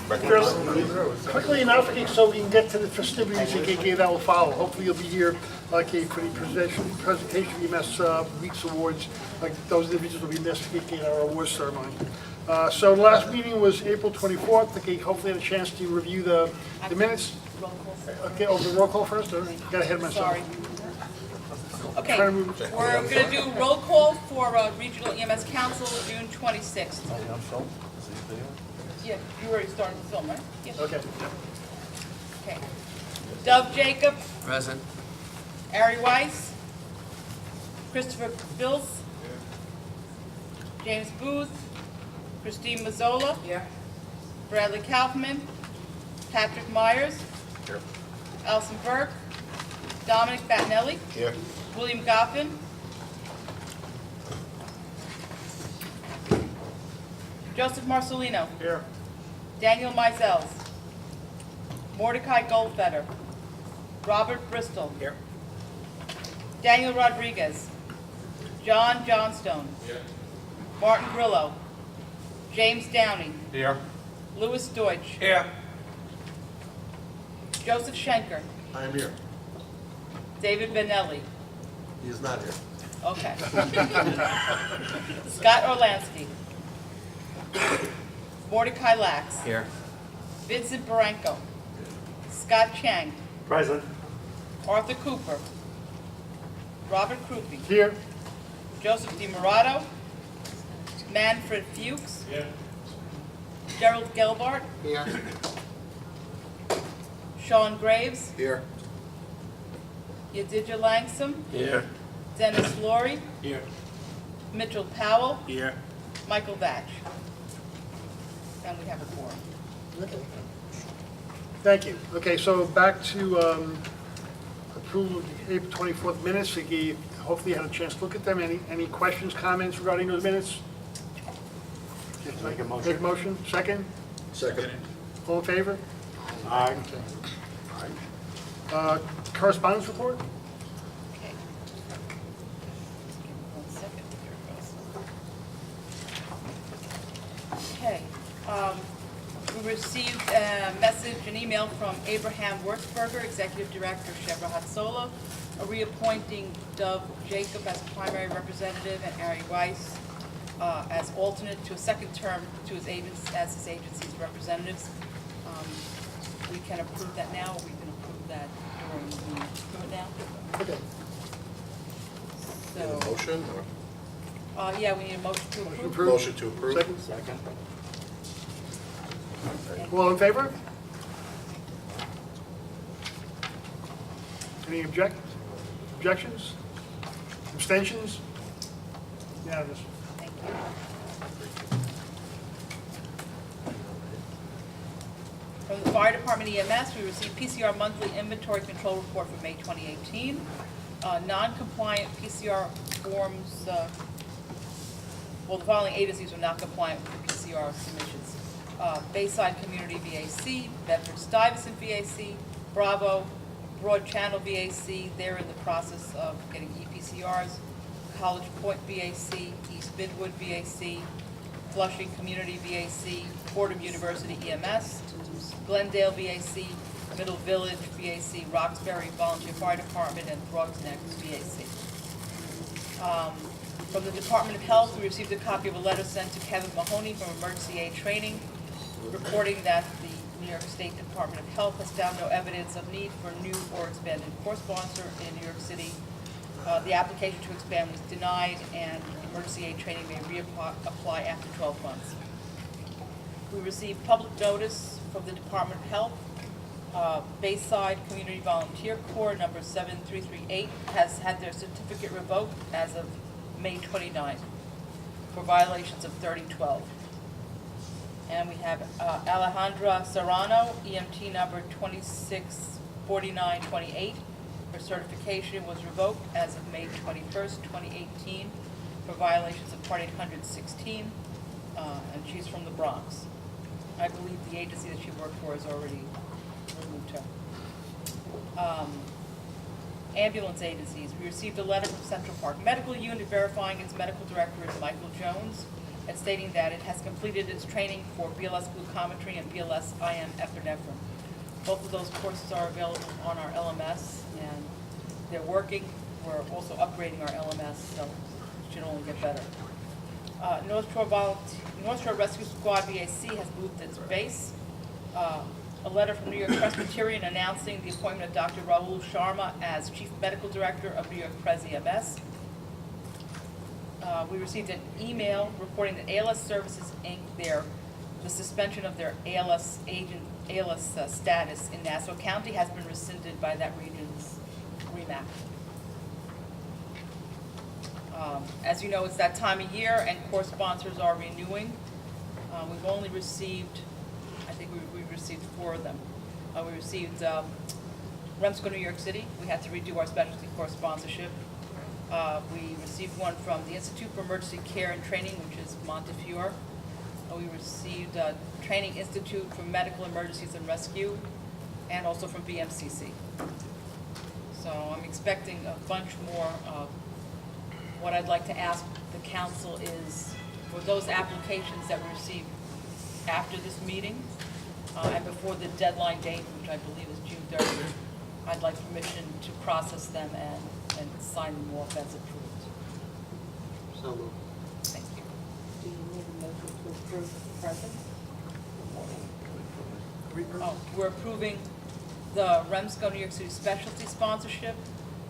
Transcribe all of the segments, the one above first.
Quickly enough, so we can get to the festivities that will follow. Hopefully you'll be here for the presentation of the EMS Weeks Awards. Those individuals will be missed at our awards ceremony. So the last meeting was April 24th. Hopefully had a chance to review the minutes. Okay, over the roll call first. Or got ahead of myself. Sorry. Okay, we're going to do roll call for Regional EMS Council, June 26th. Yeah, you already started the film, right? Yeah. Okay. Okay. Dove Jacob. Present. Ari Weiss. Christopher Bills. James Booth. Christine Mazzola. Here. Bradley Kaufman. Patrick Myers. Here. Alison Burke. Dominic Battinelli. Here. William Goffin. Joseph Marcelino. Here. Daniel Mizels. Mordecai Goldfeder. Robert Bristol. Here. Daniel Rodriguez. John Johnstone. Here. Martin Grillo. James Downey. Here. Louis Deutsch. Here. Joseph Schenker. I am here. David Benelli. He is not here. Okay. Scott Orlansky. Mordecai Lax. Here. Vincent Baranco. Scott Chang. Present. Arthur Cooper. Robert Krupe. Here. Joseph DiMurato. Manfred Fuchs. Here. Gerald Gelbart. Here. Sean Graves. Here. Yadidja Langsam. Here. Dennis Laurie. Here. Mitchell Powell. Here. Michael Batch. And we have a quorum. Okay. Thank you. Okay, so back to approval of the April 24th minutes. Hopefully you had a chance to look at them. Any questions, comments regarding those minutes? Make a motion. Make a motion. Second? Second. All in favor? Aye. Correspondence report? Okay. Give me 1 second. Here it goes. Okay. We received a message, an email from Abraham Wurzberger, Executive Director, Chevra Hatzola, reappointing Dove Jacob as primary representative and Ari Weiss as alternate to a second term to his agency's representatives. We can approve that now, or we can approve that during the meeting. Do it now? Okay. So, Motion or? yeah, we need a motion to approve. Approve. Motion to approve. Second. Second. All in favor? Any objections? Abstentions? Unanimous. Thank you. From the Fire Department EMS, we received PCR monthly inventory control report for May 2018. Non-compliant PCR forms, well, the following agencies are not compliant with the PCR submissions. Bayside Community VAC, Bedford-Stuyvesant VAC, Bravo, Broad Channel VAC, they're in the process of getting EPCRs, College Point VAC, East Midwood VAC, Flushing Community VAC, Fordham University EMS, Glendale VAC, Middle Village VAC, Roxbury Volunteer Fire Department, and Frogs Neck VAC. From the Department of Health, we received a copy of a letter sent to Kevin Mahoney from Emergency Aid Training, reporting that the New York State Department of Health has found no evidence of need for a new or expanded course sponsor in New York City. The application to expand was denied, and Emergency Aid Training may reapply after 12 months. We received public notice from the Department of Health. Bayside Community Volunteer Corps number 7338 has had their certificate revoked as of May 29th for violations of 3012. And we have Alejandra Serrano, EMT number 264928. Her certification was revoked as of May 21st, 2018 for violations of Part 816, and she's from the Bronx. I believe the agency that she worked for has already removed her. Ambulance agencies. We received a letter from Central Park Medical Unit verifying its medical director is Michael Jones. and stating that it has completed its training for BLS glucometry and BLS IM epinephrine. Both of those courses are available on our LMS, and they're working. We're also upgrading our LMS, so it should only get better. North Shore Rescue Squad VAC has moved its base. A letter from New York Presbyterian announcing the appointment of Dr. Rahul Sharma as Chief Medical Director of New York Pres EMS. We received an email reporting that ALS Services, Inc., the suspension of their ALS status in Nassau County has been rescinded by that region's REMAC. As you know, it's that time of year, and course sponsors are renewing. We've only received, I think we received 4 of them. We received REMSCO New York City. We had to redo our specialty course sponsorship. We received one from the Institute for Emergency Care and Training, which is Montefiore. We received Training Institute for Medical Emergencies and Rescue, and also from BMCC. So I'm expecting a bunch more. What I'd like to ask the council is for those applications that we received after this meeting and before the deadline date, which I believe is June 30th, I'd like permission to process them and sign them off as approved. So moved. Thank you. Do you need a motion to approve the present? Oh, we're approving the REMSCO New York City Specialty Sponsorship,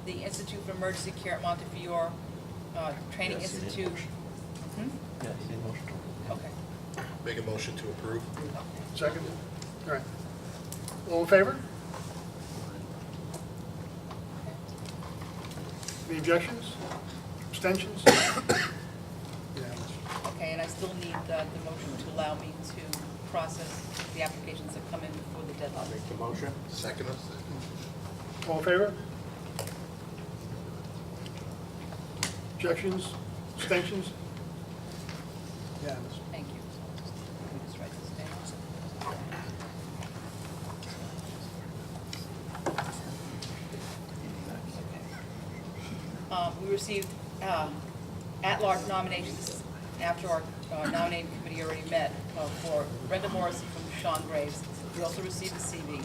the Institute for Emergency Care at Montefiore, Training Yes, you need a Institute. motion. Hmm? Yeah, you need a motion to approve. Okay. Make a motion to approve. Second? All right. All in favor? Any objections? Abstentions? Unanimous. Okay, and I still need the motion to allow me to process the applications that come in before the I'll deadline. make the motion. Second. All in favor? Objections? Abstentions? Unanimous. Thank you. Let me just write this down. We received at-large nominations after our nominating committee already met for Brenda Morrison from Sean Graves. We also received a CV.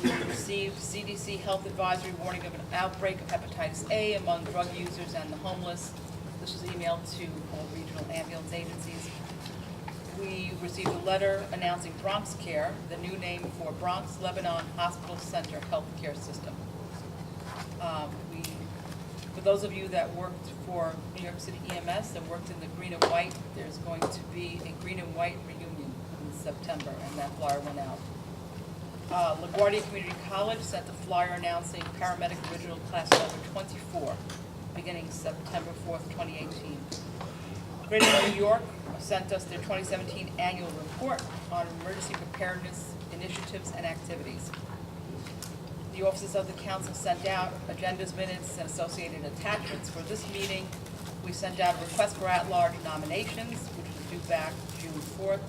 We received CDC Health Advisory warning of an outbreak of hepatitis A among drug users and the homeless. This was emailed to all regional ambulance agencies. We received a letter announcing Bronx Care, the new name for Bronx Lebanon Hospital Center Healthcare System. For those of you that worked for New York City EMS and worked in the green and white, there's going to be a green and white reunion in September, and that flyer went out. LaGuardia Community College sent a flyer announcing paramedic original class number 24, beginning September 4th, 2018. Greater New York sent us their 2017 annual report on emergency preparedness initiatives and activities. The offices of the council sent out agendas, minutes, and associated attachments. For this meeting, we sent out a request for at-large nominations, which was due back June 4th.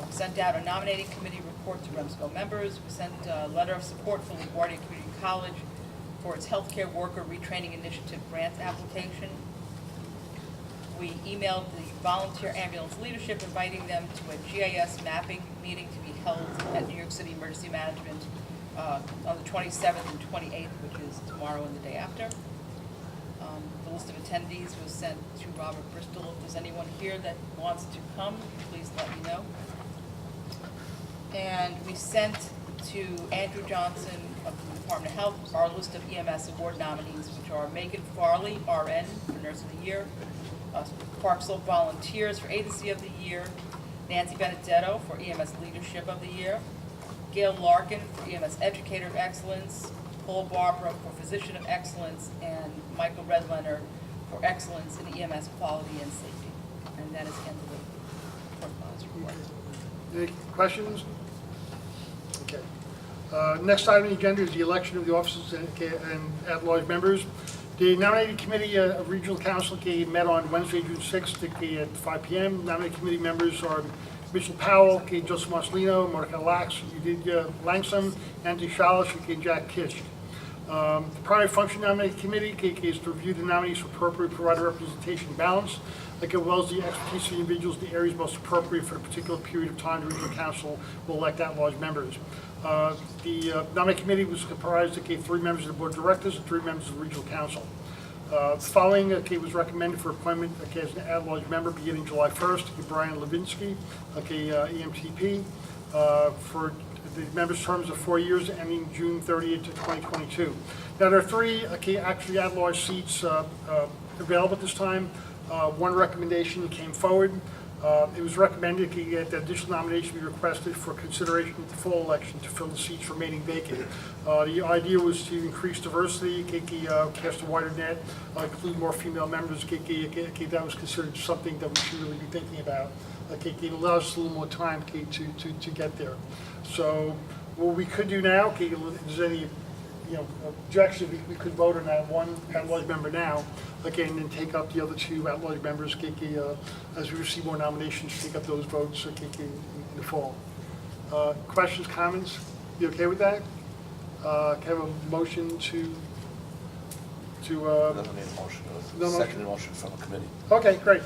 We sent out a nominating committee report to REMSCO members. We sent a letter of support for LaGuardia Community College for its healthcare worker retraining initiative grant application. We emailed the volunteer ambulance leadership inviting them to a GIS mapping meeting to be held at New York City Emergency Management on the 27th and 28th, which is tomorrow and the day after. The list of attendees was sent to Robert Bristol. If there's anyone here that wants to come, please let me know. And we sent to Andrew Johnson of the Department of Health our list of EMS award nominees, which are Megan Farley, RN, for Nurse of the Year, Park Slope Volunteers for Agency of the Year, Nancy Benedetto for EMS Leadership of the Year, Gail Larkin for EMS Educator of Excellence, Paul Barbara for Physician of Excellence, and Michael Redlener for Excellence in EMS Quality and Safety. And that is the end of the correspondence report. Any questions? Okay. Next item on the agenda is the election of the officers and at-large members. The nominating committee of Regional Council met on Wednesday, June 6th at 5 p.m. Nominating committee members are Mitchell Powell, Joseph Marcelino, Monica Lax, Edith Langsam, Anthony Shalish, and Jack Kish. The primary function nominating committee is to review the nominees for appropriate provider representation balance. as well as the expertise of the individuals in the areas most appropriate for a particular period of time. The regional council will elect at-large members. The nominating committee was comprised of 3 members of the board of directors and 3 members of the regional council. The following was recommended for appointment as an at-large member beginning July 1st, Brian Levinsky, EMTP, for the members' terms of 4 years ending June 30th, 2022. Now, there are 3 actually at-large seats available at this time. 1 recommendation came forward. It was recommended that additional nomination be requested for consideration at the fall election to fill the seats remaining vacant. The idea was to increase diversity, cast a wider net, include more female members. That was considered something that we should really be thinking about. It allows us a little more time to get there. So what we could do now, if there's any objection, we could vote on that 1 at-large member now, and then take up the other 2 at-large members, as we receive more nominations, take up those votes, in the fall. Questions, comments? You okay with that? Can I have a motion to Doesn't need a motion, No motion? second motion from the committee. Okay, great.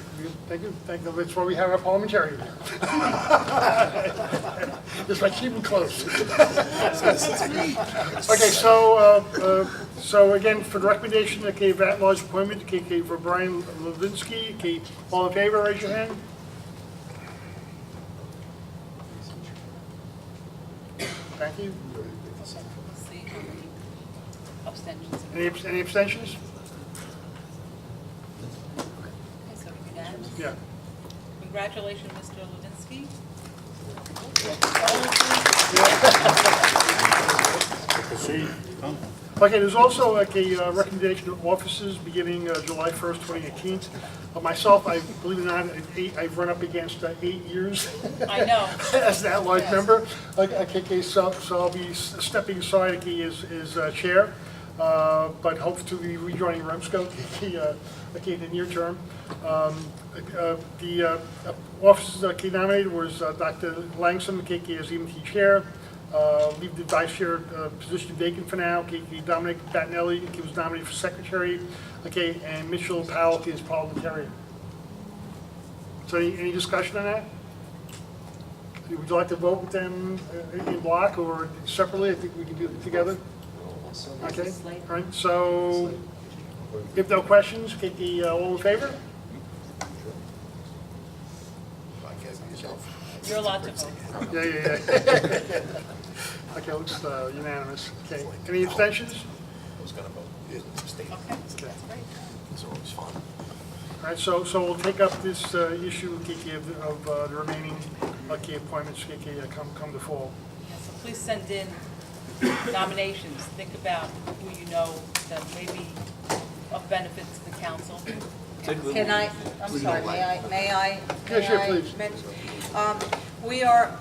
Thank you. That's why we have our parliamentarian. Just like keep them close. Okay, so again, for the recommendation, of at-large appointment, for Brian Levinsky, all in favor, raise your hand. Thank you. Let's see. Abstentions. Any abstentions? Okay, so unanimous. Yeah. Congratulations, Mr. Levinsky. Okay, there's also a recommendation of offices beginning July 1st, 2018. Myself, I believe it or not, I've run up against 8 years. I know. As an at-large Yes. member. So I'll be stepping aside as chair, but hope to be rejoining REMSCO in the near term. The offices nominated was Dr. Langston, as EMT chair. Leave the vice chair position vacant for now. Dominic Battinelli was nominated for secretary. And Mitchell Powell is parliamentarian. So any discussion on that? Would you like to vote with them in block or separately? I think we can do it together. Okay, all right, so if no questions, all in favor? You're allowed to vote. Yeah. Okay, looks unanimous. Okay, any abstentions? I was gonna vote. Abstain. Okay, that's great. It's always fun. All right, so we'll take up this issue of the remaining appointments come to fall. Yeah, so please send in nominations. Think about who you know that may be of benefit to the council. Can I, I'm sorry, may I Yeah, sure, please. mention? We are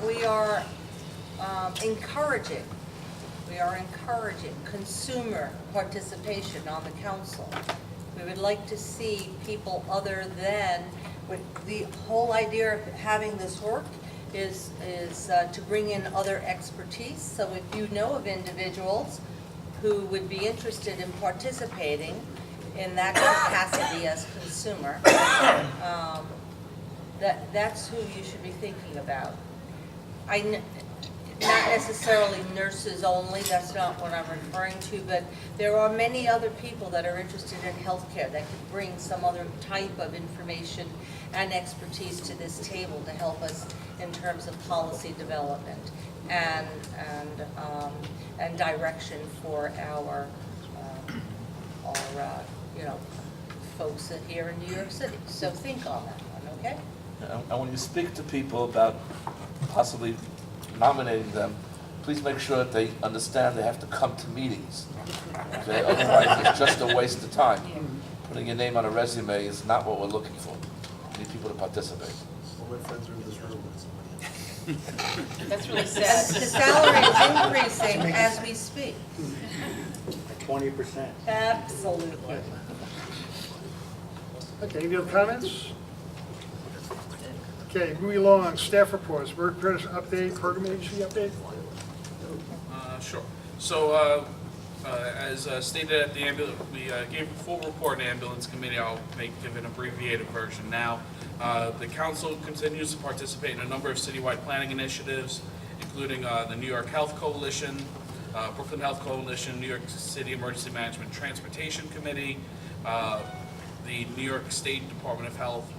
encouraging consumer participation on the council. We would like to see people other than, with the whole idea of having this work is to bring in other expertise. So if you know of individuals who would be interested in participating in that capacity as consumer, that's who you should be thinking about. Not necessarily nurses only, that's not what I'm referring to, but there are many other people that are interested in healthcare that could bring some other type of information and expertise to this table to help us in terms of policy development and direction for our folks here in New York City. So think on that one, okay? And when you speak to people about possibly nominating them, please make sure that they understand they have to come to meetings. Okay? Otherwise, it's just a waste of time. Putting your name on a resume is not what we're looking for. We need people to participate. All my friends are in this room. That's really The sad. salary is increasing as we speak. 20%. Absolutely. Okay, any other comments? Okay, moving along, staff reports, WordPress update, program agency update? Sure. So As stated at the ambulance, we gave a full report in ambulance committee. I'll give an abbreviated version now. The council continues to participate in a number of citywide planning initiatives, including the New York Health Coalition, Brooklyn Health Coalition, New York City Emergency Management Transportation Committee, the New York State Department of Health